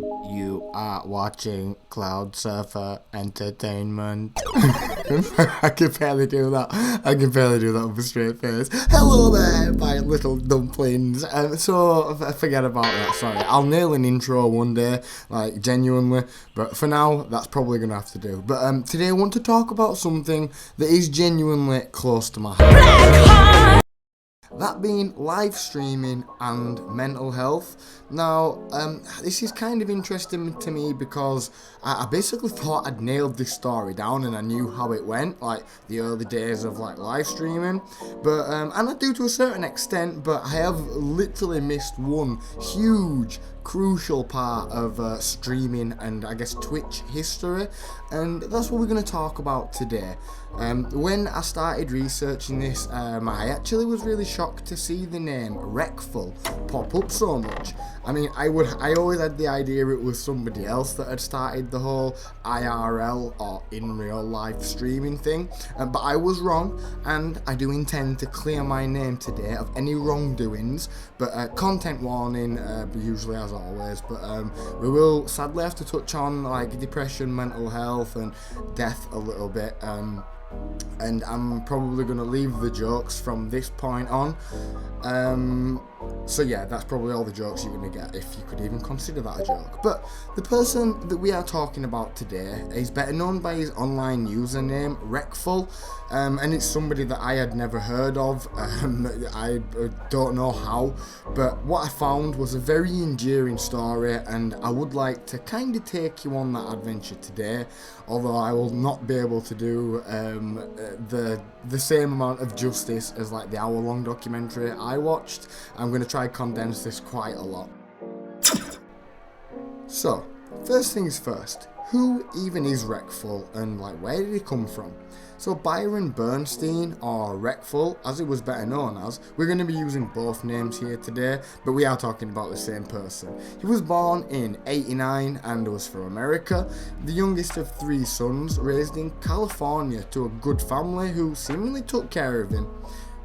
You are watching Cloud Surfer Entertainment. I can barely do that. I can barely do that with a straight face. Hello there, my little dumplings. Forget about that. Sorry, I'll nail an intro one day, like genuinely. But for now, that's probably gonna have to do. But today I want to talk about something that is genuinely close to my heart. That being live streaming and mental health. Now, this is kind of interesting to me because I basically thought I'd nailed this story down and I knew how it went, like the early days of like live streaming. But and I do to a certain extent, but I have literally missed one huge, crucial part of streaming and I guess Twitch history, and that's what we're going to talk about today. When I started researching this, I actually was really shocked to see the name Reckful pop up so much. I mean, I always had the idea it was somebody else that had started the whole IRL or in real life streaming thing, but I was wrong, and I do intend to clear my name today of any wrongdoings. But content warning, usually as always. But we will sadly have to touch on like depression, mental health, and death a little bit. And I'm probably going to leave the jokes from this point on. So yeah, that's probably all the jokes you're going to get, if you could even consider that a joke. But the person that we are talking about today is better known by his online username, Reckful, and it's somebody that I had never heard of. I don't know how, but what I found was a very endearing story, and I would like to kind of take you on that adventure today, although I will not be able to do the same amount of justice as like the hour-long documentary I watched. I'm going to try to condense this quite a lot. So, first things first, who even is Reckful and like where did he come from? So Byron Bernstein, or Reckful as it was better known as, we're going to be using both names here today, but we are talking about the same person. He was born in '89 and was from America, the youngest of 3 sons, raised in California to a good family who seemingly took care of him.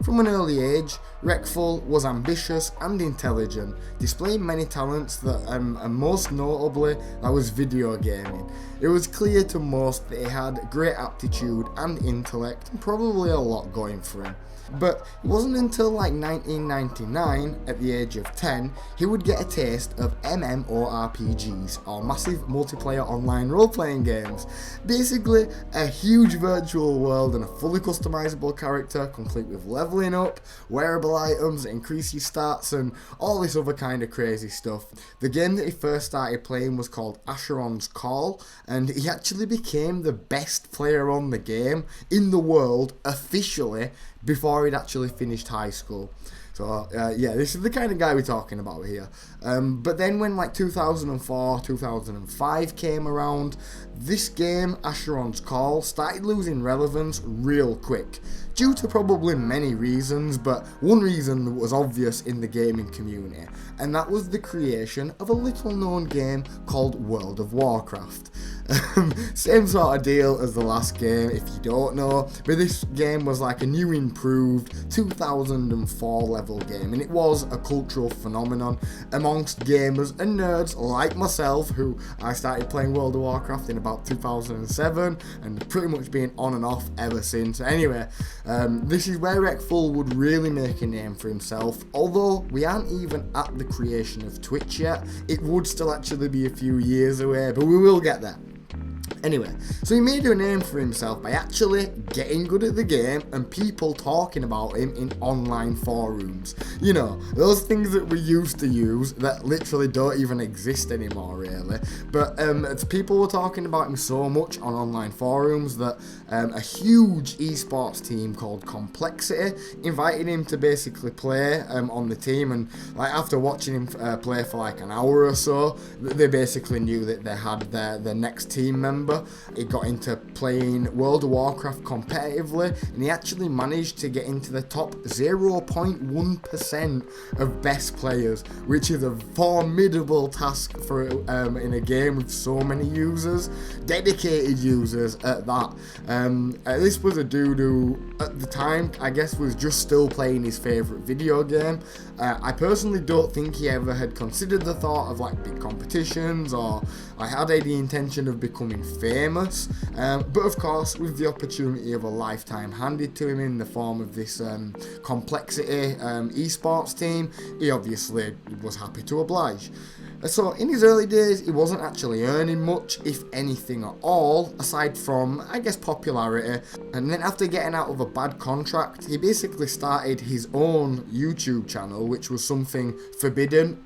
From an early age, Reckful was ambitious and intelligent, displaying many talents and most notably, that was video gaming. It was clear to most that he had great aptitude and intellect and probably a lot going for him. But it wasn't until like 1999, at the age of 10, he would get a taste of MMORPGs, or massive multiplayer online role-playing games. Basically, a huge virtual world and a fully customizable character, complete with leveling up, wearable items that increase your stats, and all this other kind of crazy stuff. The game that he first started playing was called Asheron's Call, and he actually became the best player on the game in the world, officially, before he'd actually finished high school. So yeah, this is the kind of guy we're talking about here. But then when like 2004, 2005 came around, this game, Asheron's Call, started losing relevance real quick, due to probably many reasons, but one reason that was obvious in the gaming community, and that was the creation of a little known game called World of Warcraft. Same sort of deal as the last game, if you don't know, but this game was like a new improved 2004 level game, and it was a cultural phenomenon amongst gamers and nerds like myself, who I started playing World of Warcraft in about 2007 and pretty much been on and off ever since. Anyway, this is where Reckful would really make a name for himself. Although we aren't even at the creation of Twitch yet, it would still actually be a few years away, but we will get there. Anyway, so he made a name for himself by actually getting good at the game and people talking about him in online forums. You know, those things that we used to use that literally don't even exist anymore, really. But people were talking about him so much on online forums that a huge esports team called Complexity invited him to basically play on the team, and like after watching him play for like an hour or so, they basically knew that they had their next team member YouTuber. He got into playing World of Warcraft competitively, and he actually managed to get into the top 0.1% of best players, which is a formidable task for in a game with so many users, dedicated users at that. This was a dude who, at the time, I guess was just still playing his favourite video game. I personally don't think he ever had considered the thought of like big competitions or I had any intention of becoming famous, but of course with the opportunity of a lifetime handed to him in the form of this Complexity esports team, he obviously was happy to oblige. So in his early days, he wasn't actually earning much, if anything at all, aside from, I guess, popularity. And then after getting out of a bad contract, he basically started his own YouTube channel, which was something forbidden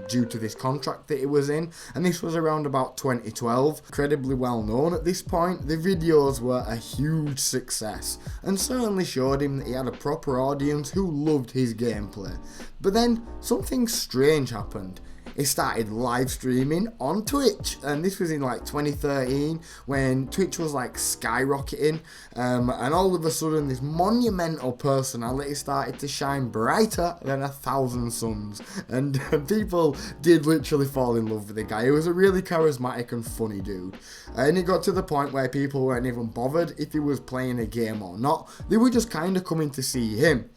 due to this contract that he was in. And this was around about 2012. Incredibly well known at this point, the videos were a huge success and certainly showed him that he had a proper audience who loved his gameplay. But then something strange happened. He started live streaming on Twitch, and this was in like 2013 when Twitch was like skyrocketing, and all of a sudden this monumental personality started to shine brighter than 1,000 suns, and people did literally fall in love with the guy. He was a really charismatic and funny dude, and it got to the point where people weren't even bothered if he was playing a game or not. They were just kind of coming to see him.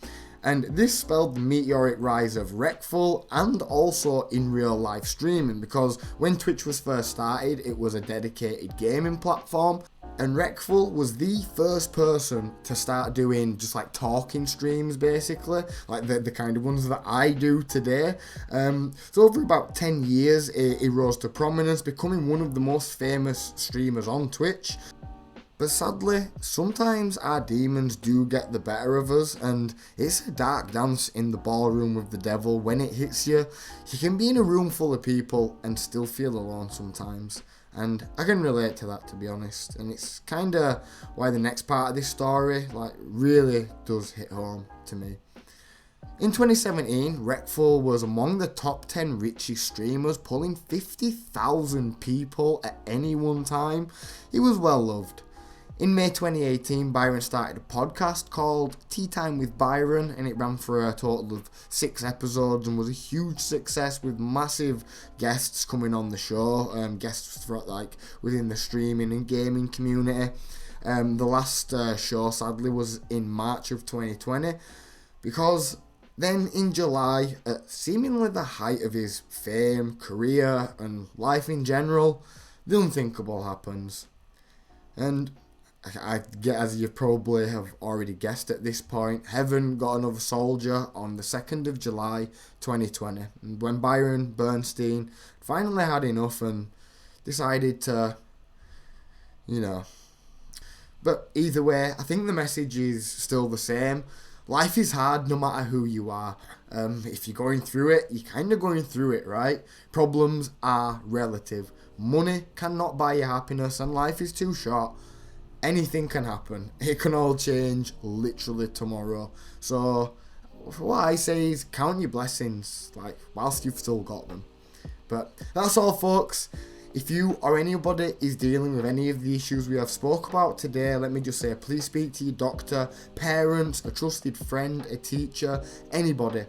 And this spelled the meteoric rise of Reckful and also in real life streaming, because when Twitch was first started, it was a dedicated gaming platform, and Reckful was the first person to start doing just like talking streams, basically, like the kind of ones that I do today. So over about 10 years, he rose to prominence, becoming one of the most famous streamers on Twitch. But sadly, sometimes our demons do get the better of us, and it's a dark dance in the ballroom with the devil when it hits you. You can be in a room full of people and still feel alone sometimes, and I can relate to that, to be honest, and it's kinda why the next part of this story like really does hit home to me. In 2017, Reckful was among the top 10 richest streamers, pulling 50,000 people at any one time. He was well loved. In May 2018, Byron started a podcast called Tea Time with Byron, and it ran for a total of 6 episodes and was a huge success with massive guests coming on the show, guests for, like within the streaming and gaming community. The last show, sadly, was in March of 2020, because then in July, at seemingly the height of his fame, career, and life in general, the unthinkable happens. And I get, as you probably have already guessed at this point, Heaven got another soldier on the 2nd of July 2020, when Byron Bernstein finally had enough and decided to, But either way, I think the message is still the same. Life is hard no matter who you are. If you're going through it, you're kind of going through it, right? Problems are relative. Money cannot buy you happiness, and life is too short. Anything can happen. It can all change literally tomorrow. So what I say is count your blessings, like whilst you've still got them. But that's all, folks. If you or anybody is dealing with any of the issues we have spoke about today, let me just say, please speak to your doctor, parents, a trusted friend, a teacher, anybody.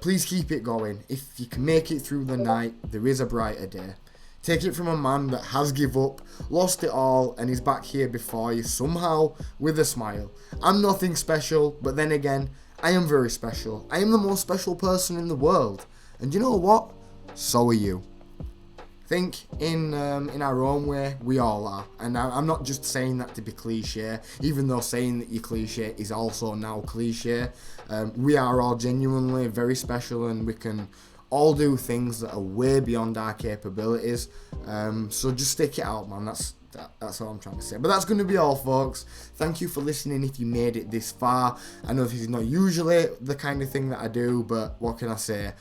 Please keep it going. If you can make it through the night, there is a brighter day. Take it from a man that has give up, lost it all, and is back here before you somehow with a smile. I'm nothing special, but then again, I am very special. I am the most special person in the world. And you know what? So are you. Think in our own way, we all are. And I'm not just saying that to be cliche, even though saying that you're cliche is also now cliche. We are all genuinely very special, and we can all do things that are way beyond our capabilities. So just stick it out, man. That's all I'm trying to say. But that's going to be all, folks. Thank you for listening if you made it this far. I know this is not usually the kind of thing that I do, but what can I say?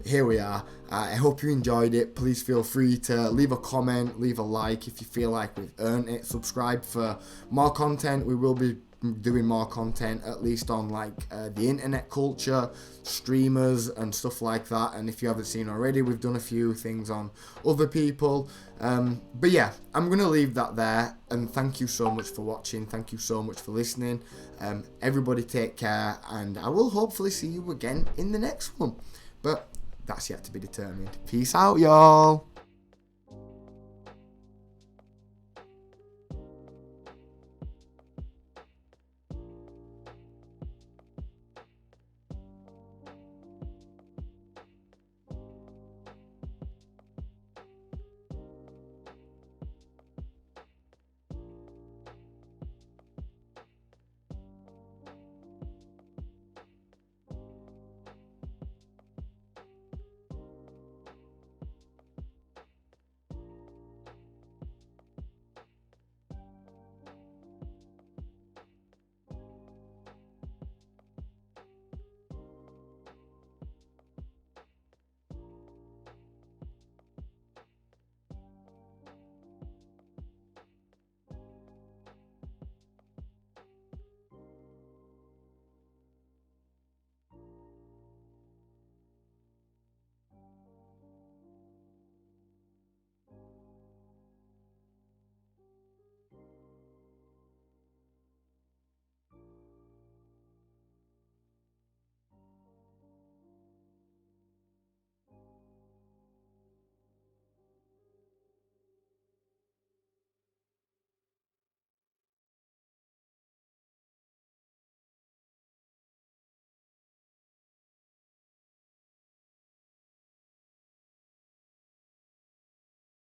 Here we are. I hope you enjoyed it. Please feel free to leave a comment, leave a like if you feel like we've earned it. Subscribe for more content. We will be doing more content, at least on like the internet culture, streamers and stuff like that. And if you haven't seen already, we've done a few things on other people. But yeah, I'm gonna leave that there, and thank you so much for watching, thank you so much for listening. Everybody take care, and I will hopefully see you again in the next one, but that's yet to be determined. Peace out, y'all.